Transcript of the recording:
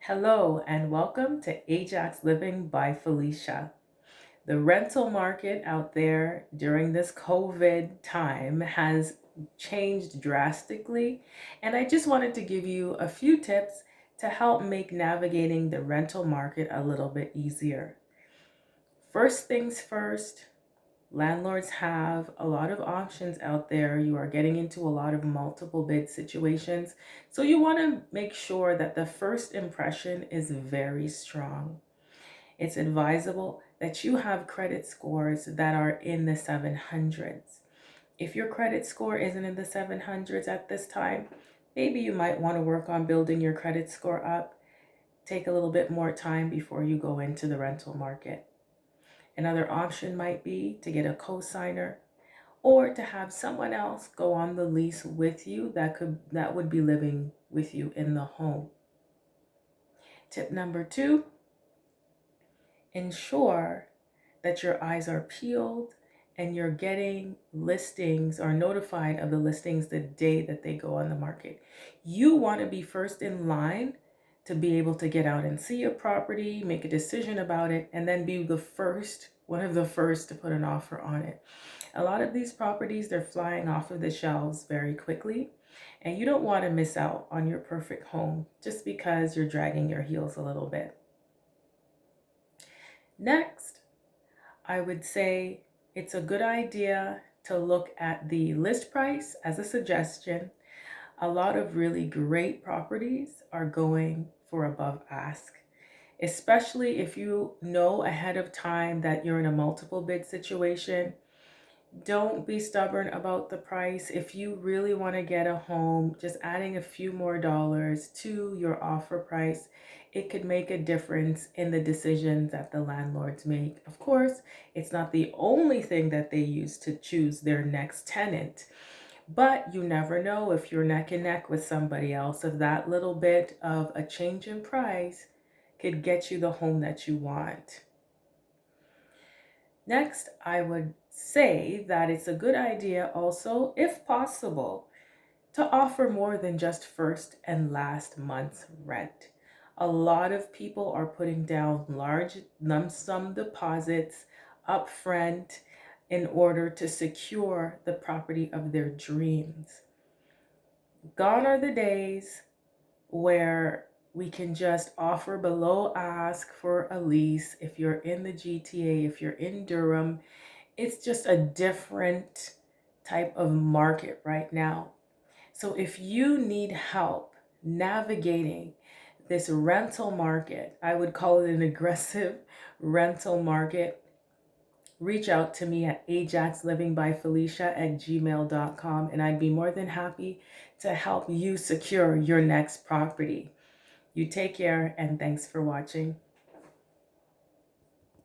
Hello and welcome to Ajax Living by Felicia. The rental market out there during this COVID time has changed drastically, and I just wanted to give you a few tips to help make navigating the rental market a little bit easier. First things first, landlords have a lot of options out there. You are getting into a lot of multiple bid situations. So you want to make sure that the first impression is very strong. It's advisable that you have credit scores that are in the 700s. If your credit score isn't in the 700s at this time, maybe you might want to work on building your credit score up. Take a little bit more time before you go into the rental market. Another option might be to get a co-signer or to have someone else go on the lease with you that would be living with you in the home. Tip number 2, ensure that your eyes are peeled and you're getting listings or notified of the listings the day that they go on the market. You want to be first in line to be able to get out and see a property, make a decision about it, and then be one of the first to put an offer on it. A lot of these properties, they're flying off of the shelves very quickly, and you don't want to miss out on your perfect home just because you're dragging your heels a little bit. Next, I would say it's a good idea to look at the list price as a suggestion. A lot of really great properties are going for above ask, especially if you know ahead of time that you're in a multiple bid situation. Don't be stubborn about the price. If you really want to get a home, just adding a few more dollars to your offer price, it could make a difference in the decisions that the landlords make. Of course, it's not the only thing that they use to choose their next tenant, but you never know if you're neck and neck with somebody else, if that little bit of a change in price could get you the home that you want. Next, I would say that it's a good idea also, if possible, to offer more than just first and last month's rent. A lot of people are putting down large lump sum deposits up front in order to secure the property of their dreams. Gone are the days where we can just offer below ask for a lease. If you're in the GTA, if you're in Durham, it's just a different type of market right now. So if you need help navigating this rental market, I would call it an aggressive rental market, reach out to me at ajaxlivingbyfelicia@gmail.com, and I'd be more than happy to help you secure your next property. You take care, and thanks for watching.